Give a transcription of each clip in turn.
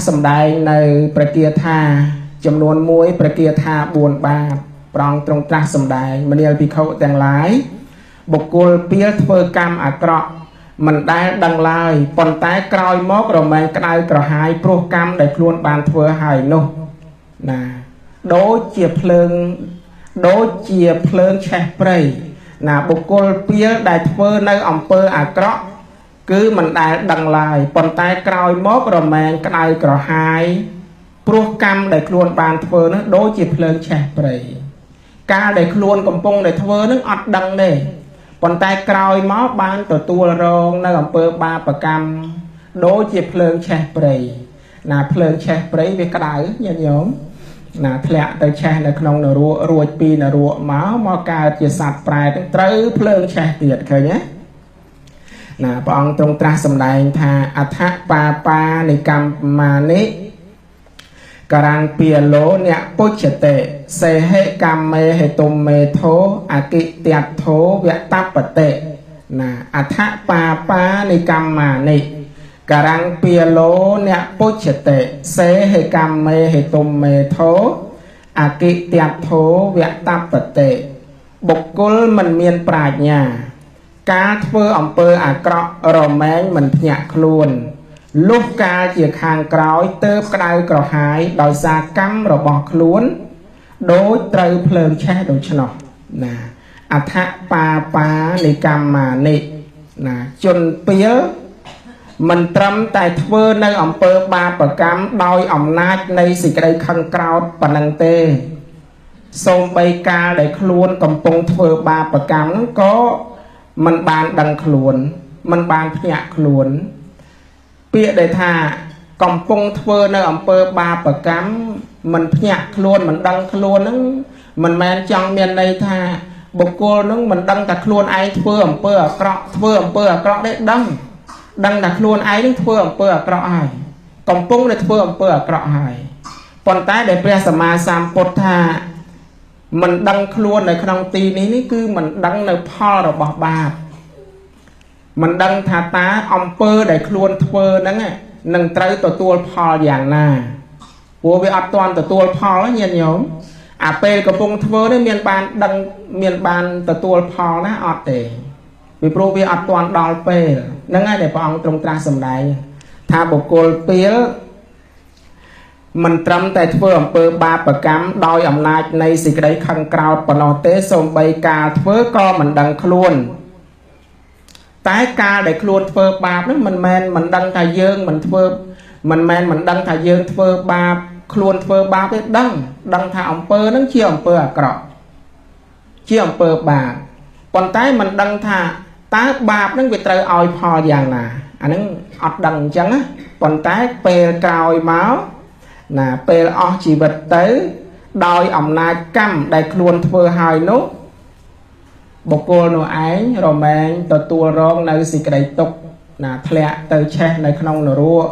សំដែងនៅព្រះគាថាចំនួន1ព្រះគាថា4បាតប្រងទ្រង់ត្រាស់សំដែងមនាលភិក្ខុទាំងឡាយបុគ្គលពៀលធ្វើកម្មអាក្រក់មិនដែលដឹងឡើយប៉ុន្តែក្រោយមករមែងក្តៅក្រហាយព្រោះកម្មដែលខ្លួនបានធ្វើហើយនោះណាដូចជាភ្លើងឆេះព្រៃណាបុគ្គលពៀលដែលធ្វើនៅអំពើអាក្រក់គឺមិនដែលដឹងឡើយប៉ុន្តែក្រោយមករមែងក្តៅក្រហាយព្រោះកម្មដែលខ្លួនបានធ្វើនោះដូចជាភ្លើងឆេះព្រៃកាលដែលខ្លួនកំពុងតែធ្វើនឹងអត់ដឹងទេប៉ុន្តែក្រោយមកបានទទួលរងនៅអំពើបាបកម្មដូចជាភ្លើងឆេះព្រៃណាភ្លើងឆេះព្រៃវាក្តៅញាតិញោមណាធ្លាក់ទៅឆេះនៅក្នុងនរករួចពីនរកមកកើតជាសត្វប្រែទាំងត្រូវភ្លើងឆេះទៀតឃើញទេណាព្រះអង្គទ្រង់ត្រាស់សម្ដែងថាអដ្ឋបាបានិកម្មមានិការាំងពីឡូអ្នកពុជ្ជតេសេហេកម្មមេហេតុមមេធោអកិទ័តធោវតបតេណាអដ្ឋបាបានិកម្មមានិការាំងពីឡូអ្នកពុជ្ជតេសេហេកម្មមេហេតុមមេធោអកិទ័តធោវតបតេបុគ្គលមិនមានប្រាជ្ញាការធ្វើអំពើអាក្រក់រមែងមិនភ្ញាក់ខ្លួនលុះកាលជាខាងក្រោយទើបក្តៅក្រហាយដោយសារកម្មរបស់ខ្លួនដូចត្រូវភ្លើងឆេះដូច្នោះណាអដ្ឋបាបានិកម្មមានិណាជនពៀលមិនត្រឹមតែធ្វើនៅអំពើបាបកម្មដោយអំណាចនៃសេចក្តីខឹងក្រោធប៉ុណ្ណឹងទេសូម្បីកាលដែលខ្លួនកំពុងធ្វើបាបកម្មហ្នឹងក៏មិនបានដឹងខ្លួនមិនបានភ្ញាក់ខ្លួនពាក្យដែលថាកំពុងធ្វើនៅអំពើបាបកម្មមិនភ្ញាក់ខ្លួនមិនដឹងខ្លួនហ្នឹងមិនមែនចង់មានន័យថាបុគ្គលហ្នឹងមិនដឹងតែខ្លួនឯងធ្វើអំពើអាក្រក់ទេដឹងតែខ្លួនឯងនឹងធ្វើអំពើអាក្រក់ហើយកំពុងតែធ្វើអំពើអាក្រក់ហើយប៉ុន្តែដែលព្រះសម្មាសម្ពុទ្ធថាមិនដឹងខ្លួននៅក្នុងទីនេះគឺមិនដឹងនៅផលរបស់បាបមិនដឹងថាតើអំពើដែលខ្លួនធ្វើហ្នឹងនឹងត្រូវទទួលផលយ៉ាងណាព្រោះវាអត់ទាន់ទទួលផលញាតិញោមអាពេលកំពុងធ្វើនេះមានបានទទួលផលណាអត់ទេពីព្រោះវាអត់ទាន់ដល់ពេលហ្នឹងហើយដែលព្រះអង្គទ្រង់ត្រាស់សម្ដែងថាបុគ្គលពៀលមិនត្រឹមតែធ្វើអំពើបាបកម្មដោយអំណាចនៃសេចក្តីខឹងក្រោធប៉ុណ្ណោះទេសូម្បីការធ្វើក៏មិនដឹងខ្លួនតែកាលដែលខ្លួនធ្វើបាបហ្នឹងមិនមែនមិនដឹងថាយើងមិនដឹងថាយើងធ្វើបាបខ្លួនធ្វើបាបទេដឹងថាអំពើហ្នឹងជាអំពើអាក្រក់ជាអំពើបាបប៉ុន្តែមិនដឹងថាតើបាបហ្នឹងវាត្រូវឲ្យផលយ៉ាងណាអាហ្នឹងអត់ដឹងអញ្ចឹងណាប៉ុន្តែពេលក្រោយមកណាពេលអស់ជីវិតទៅដោយអំណាចកម្មដែលខ្លួនធ្វើហើយនោះបុគ្គលនោះឯងរមែងទទួលរងនៅសេចក្តីទុក្ខណាធ្លាក់ទៅឆេះនៅក្នុងនរក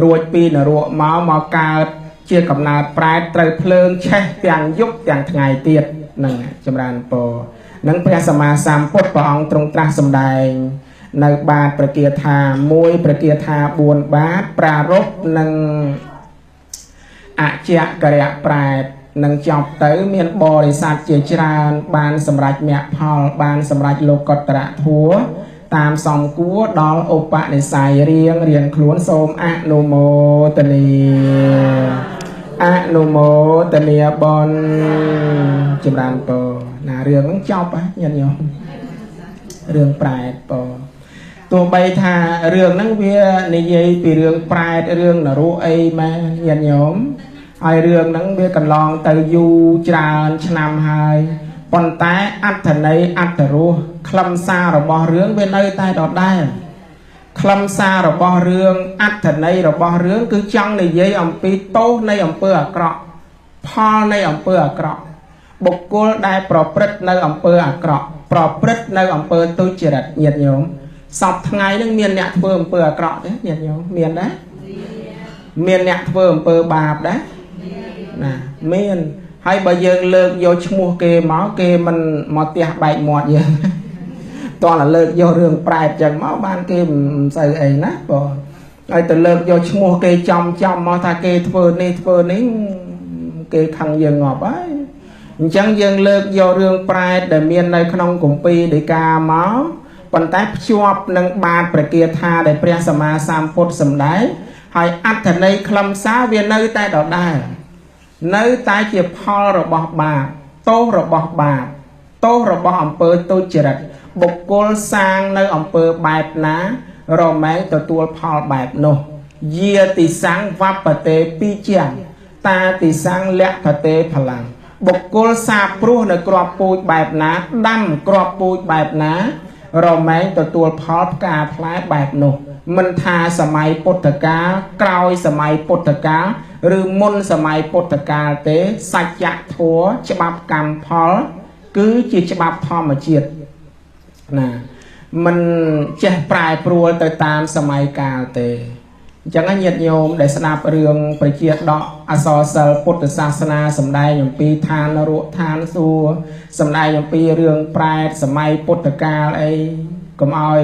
រួចពីនរកមកកើតជាកំណើតប្រែតត្រូវភ្លើងឆេះទាំងយប់ទាំងថ្ងៃទៀតនឹងចម្រើនពរនឹងព្រះសម្មាសម្ពុទ្ធព្រះអង្គទ្រង់ត្រាស់សម្ដែងនៅបាតព្រះគាថា1ព្រះគាថា4បាតប្រារព្ធនឹងអជ្ជករៈប្រែតនឹងចប់ទៅមានបរិស័ទជាច្រើនបានសម្រេចមគ្គផលបានសម្រេចលោកុត្តរធម៌តាមសំគួរដល់ឧបនិស្ស័យរៀងខ្លួនសូមអនុមោទនាបុណ្យចម្រើនពរណារឿងហ្នឹងចប់ញាតិញោមរឿងប្រែតពរទោះបីថារឿងហ្នឹងវានិយាយពីរឿងប្រែតរឿងនរោអីមែនញាតិញោមហើយរឿងហ្នឹងវាកន្លងទៅយូរច្រើនឆ្នាំហើយប៉ុន្តែអត្ថន័យអត្ថរសខ្លឹមសាររបស់រឿងវានៅតែដដែលខ្លឹមសាររបស់រឿងអត្ថន័យរបស់រឿងគឺចង់និយាយអំពីទោសនៃអំពើអាក្រក់ផលនៃអំពើអាក្រក់បុគ្គលដែលប្រព្រឹត្តនៅអំពើអាក្រក់ប្រព្រឹត្តនៅអំពើទុច្ចរិតញាតិញោមសពថ្ងៃហ្នឹងមានអ្នកធ្វើអំពើអាក្រក់ទេញាតិញោមមានដែរមានអ្នកធ្វើអំពើបាបដែរណាមានហើយបើយើងលើកយកឈ្មោះគេមកគេមិនមកផ្ទះបែកមាត់យើងតោះតែលើកយករឿងប្រែតចឹងមកបានគេមិនសូវអីណាបង ai từ lớp do mua cây chom mà ta cây thưa ní cây khăn dương ngọt ấy chẳng dương lớp do rương prai để miền nơi không cùng pi để ca máu còn tay chọp nâng ba bề kia tha để pre sama sam phốt sầm đáy hay ăn thành này khăm xá viên nơi tay đỏ đài nơi tay chìa pho rồi bỏ bà tô rồi bỏ bà tô rồi bỏ ẩm pơ tôi chỉ đặt bộc cô sang nơi ẩm pơ bẹp ná rồi mấy tờ tua pho bẹp nô dìa tì sáng vắp bà tê pi chàng ta tì sáng lẹ bà tê phà lăng bộc cô xa pru nơi crop bụi bẹp ná đâm crop bụi bẹp ná rồi mấy tờ tua pho cả phá bẹp nô mình thaสมัย ពុទ្ធកាល ក្រោយ សម័យ ពុទ្ធកាល ឬ មុន សម័យ ពុទ្ធកាល ទេ សច្ចធម៌ ច្បាប់កម្មផល គឺជា ច្បាប់ធម្មជាតិ ណា មិន ចេះ ប្រែ ប្រួល ទៅ តាម សម័យកាល ទេ អញ្ចឹង ញាតិញោម ដែល ស្ដាប់ រឿង ប្រជាដក អសរសិល្ប៍ ពុទ្ធសាសនា សម្ដែង អំពី ឋាន នរក ឋាន សួគ៌ សម្ដែង អំពី រឿង ប្រែត សម័យ ពុទ្ធកាល អី កុំឲ្យ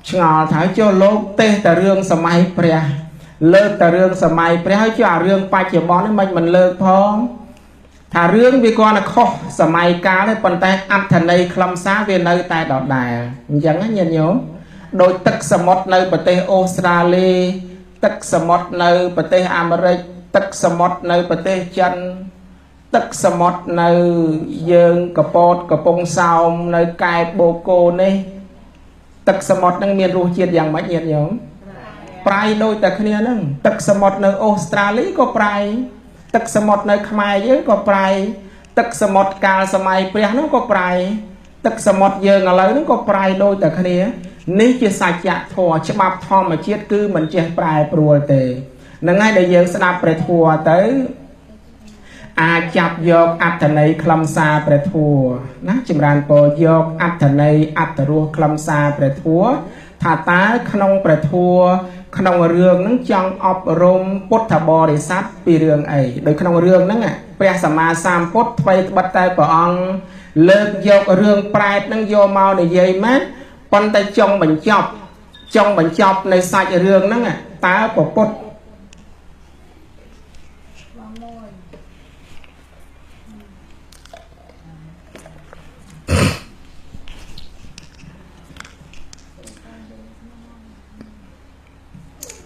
ឆ្ងល់ថាចូលលោកទេសតែរឿងសម័យព្រះលើកតែរឿងសម័យព្រះហើយចូលអារឿងបច្ចុប្បន្ននេះមិនលើកផងថារឿងវាគ្រាន់តែខុសសម័យកាលទេប៉ុន្តែអត្ថន័យខ្លឹមសារវានៅតែដដែលអញ្ចឹងណាញាតិញោមដោយទឹកសមុទ្រនៅប្រទេសអូស្ត្រាលីទឹកសមុទ្រនៅប្រទេសអាមេរិកទឹកសមុទ្រនៅប្រទេសចិនទឹកសមុទ្រនៅយើងកពតកំពង់សោមនៅកែបូកូនេះទឹកសមុទ្រនឹងមានរសជាតិយ៉ាងម៉េចញាតិញោមប្រៃដូចតែគ្នាហ្នឹងទឹកសមុទ្រនៅអូស្ត្រាលីក៏ប្រៃទឹកសមុទ្រនៅខ្មែរយើងក៏ប្រៃទឹកសមុទ្រកាលសម័យព្រះនោះក៏ប្រៃទឹកសមុទ្រយើងឥឡូវហ្នឹងក៏ប្រៃដូចតែគ្នានេះជាសច្ចធម៌ច្បាប់ធម្មជាតិគឺមិនចេះប្រែប្រួលទេហ្នឹងហើយដែលយើងស្ដាប់ព្រះធម៌ទៅអាចចាប់យកអត្ថន័យខ្លឹមសារព្រះធម៌ណាចម្រើនពរយកអត្ថន័យអត្ថរសខ្លឹមសារព្រះធម៌ថាតើក្នុងព្រះធម៌ក្នុងរឿងហ្នឹងចង់អប់រំពុទ្ធបរិស័ទពីរឿងអីដោយក្នុងរឿងហ្នឹងព្រះសម្មាសម្ពុទ្ធថ្មីត្បិតតែព្រះអង្គលើកយករឿងប្រែតហ្នឹងយកមកនិយាយមែនប៉ុន្តែចង់បញ្ចប់នៃសាច់រឿងហ្នឹងតើពុទ្ធ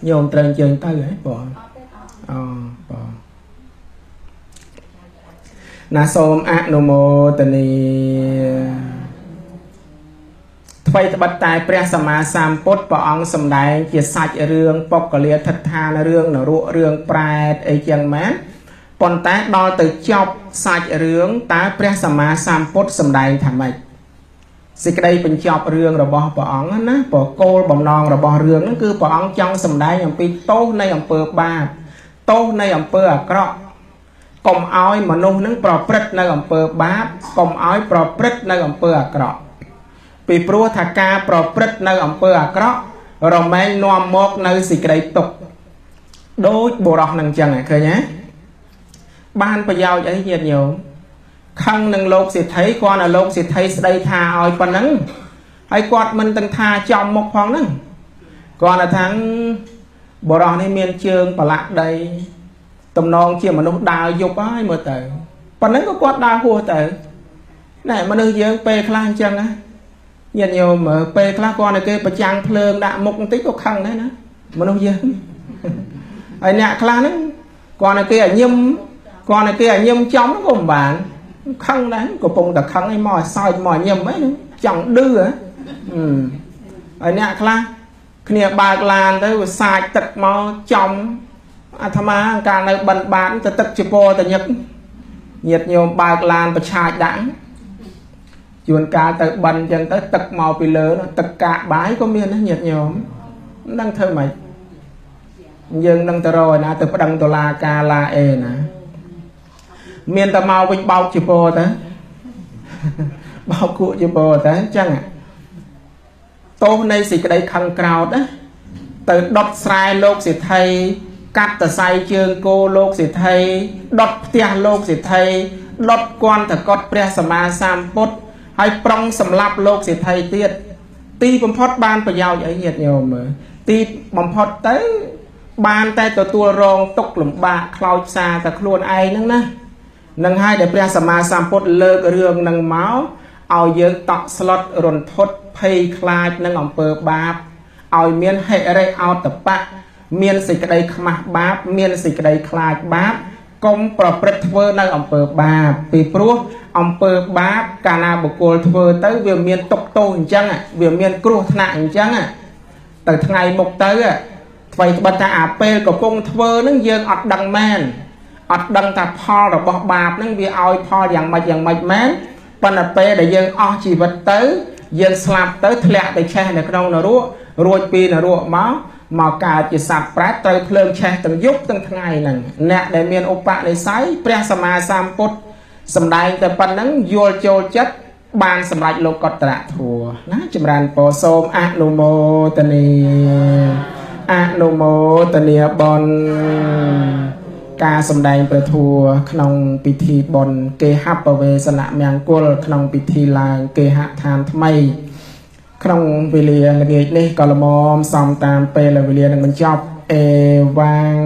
ញោមត្រូវជើងទៅហ៎បងអូបងណាសូមអនុមោទនាថ្មីត្បិតតែព្រះសម្មាសម្ពុទ្ធព្រះអង្គសម្ដែងជាសាច់រឿងបុគ្គលាធិដ្ឋានរឿងនរករឿងប្រែតអីចឹងមែនប៉ុន្តែដល់ទៅចប់សាច់រឿងតើព្រះសម្មាសម្ពុទ្ធសម្ដែងថាម៉េចសេចក្តីបញ្ចប់រឿងរបស់ព្រះអង្គណាព្រោះគោលបំណងរបស់រឿងហ្នឹងគឺព្រះអង្គចង់សម្ដែងអំពីទោសនៃអំពើបាបទោសនៃអំពើអាក្រក់កុំឲ្យមនុស្សហ្នឹងប្រព្រឹត្តនៅអំពើបាបកុំឲ្យប្រព្រឹត្តនៅអំពើអាក្រក់ពីព្រោះថាការប្រព្រឹត្តនៅអំពើអាក្រក់រមែងនាំមកនៅសេចក្តីទុក្ខដូចបុរសហ្នឹងចឹងឃើញទេបានប្រយោជន៍អីញាតិញោមខឹងនឹងលោកសេដ្ឋីគាត់ឲ្យលោកសេដ្ឋីស្ដីថាឲ្យប៉ុណ្ណឹងហើយគាត់មិនទាំងថាចំមុខផងហ្នឹងគាត់ថាបរោះនេះមានជើងប្រឡាក់ដីតំណងជាមនុស្សដើរយប់ហើយមើលទៅប៉ុណ្ណឹងក៏គាត់ដើរហួសទៅណែមនុស្សយើងពេលខ្លះអញ្ចឹងណាញាតិញោមមើលពេលខ្លះគាត់ឲ្យគេប្រចាំងភ្លើងដាក់មុខបន្តិចក៏ខឹងដែរណាមនុស្សយើងហើយអ្នកខ្លះហ្នឹងគាត់ឲ្យគេឲ្យញឹមគាត់ឲ្យគេឲ្យញឹមចំក៏មិនបានខឹងដែរកំពុងតែខឹងឯងមកឲ្យសើចមកញឹមអីហ្នឹងចង់ឌឺហ៎ហើយអ្នកខ្លះគ្នាបើកឡានទៅវាសាចទឹកមកចំអាត្មាកាលនៅបិណ្ឌបាតទៅទឹកជាពណ៌តញឹកញាតិញោមបើកឡានប្រឆាចដាក់ជួនកាលទៅបិណ្ឌអញ្ចឹងទៅទឹកមកពីលើទឹកកាកបាយក៏មានដែរញាតិញោមមិនដឹងធ្វើម៉េចយើងនឹងទៅរកឯណាទៅប្តឹងតុលាការឡាអេណាមានតែមកវិញបោកជាពោទៅបោកគក់ជាពោទៅអញ្ចឹងទោសនៃសេចក្តីខឹងក្រោធណាទៅដុតស្រែលោកសេដ្ឋីកាត់តសៃជើងគោលោកសេដ្ឋីដុតផ្ទះលោកសេដ្ឋីដុតគន់តកត់ព្រះសម្មាសម្ពុទ្ធហើយប្រុងសម្លាប់លោកសេដ្ឋីទៀតទីបំផុតបានប្រយោជន៍អីញាតិញោមមើល ទីបំផុតទៅបានតែទទួលរងទុកលំបាកខ្លោចផ្សាតែខ្លួនឯងហ្នឹងណានឹងហើយដែលព្រះសម្មាសម្ពុទ្ធលើករឿងនឹងមកឲ្យយើងតក់ស្លុតរន្ធត់ភ័យខ្លាចនឹងអំពើបាបឲ្យមានហិរិអោតបៈមានសេចក្តីខ្មាស់បាបមានសេចក្តីខ្លាចបាបកុំប្រព្រឹត្តធ្វើនៅអំពើបាបពីព្រោះអំពើបាបកាលណាបុគ្គលធ្វើទៅវាមានទុក្ខទោសអញ្ចឹងវាមានគ្រោះថ្នាក់អញ្ចឹងទៅថ្ងៃមុខទៅអ្វីត្បិតថាអាពេលកំពុងធ្វើនឹងយើងអត់ដឹងមែនអត់ដឹងថាផលរបស់បាបនឹងវាឲ្យផលយ៉ាងម៉េចមែនប៉ុន្តែពេលដែលយើងអស់ជីវិតទៅយើងស្លាប់ទៅធ្លាក់ទៅឆេះនៅក្នុងនរករួចពីនរកមកកើតជាសត្វប្រែតត្រូវភ្លើងឆេះទាំងយប់ទាំងថ្ងៃហ្នឹងអ្នកដែលមានឧបនិស្ស័យព្រះសម្មាសម្ពុទ្ធសម្ដែងតែប៉ុណ្្នឹងយល់ចូលចិត្តបានសម្រេចលោកុត្តរធម៌ណាចម្រើនពរសូមអនុមោទនាអនុមោទនាបុណ្យការសម្ដែងព្រះធម៌ក្នុងពិធីបុណ្យគេហបវេសនមង្គលក្នុងពិធីឡើងគេហដ្ឋានថ្មីក្នុងវេលាល្ងាចនេះក៏ល្មមសំតាមពេលវេលានឹងបញ្ចប់អេវ៉ាំង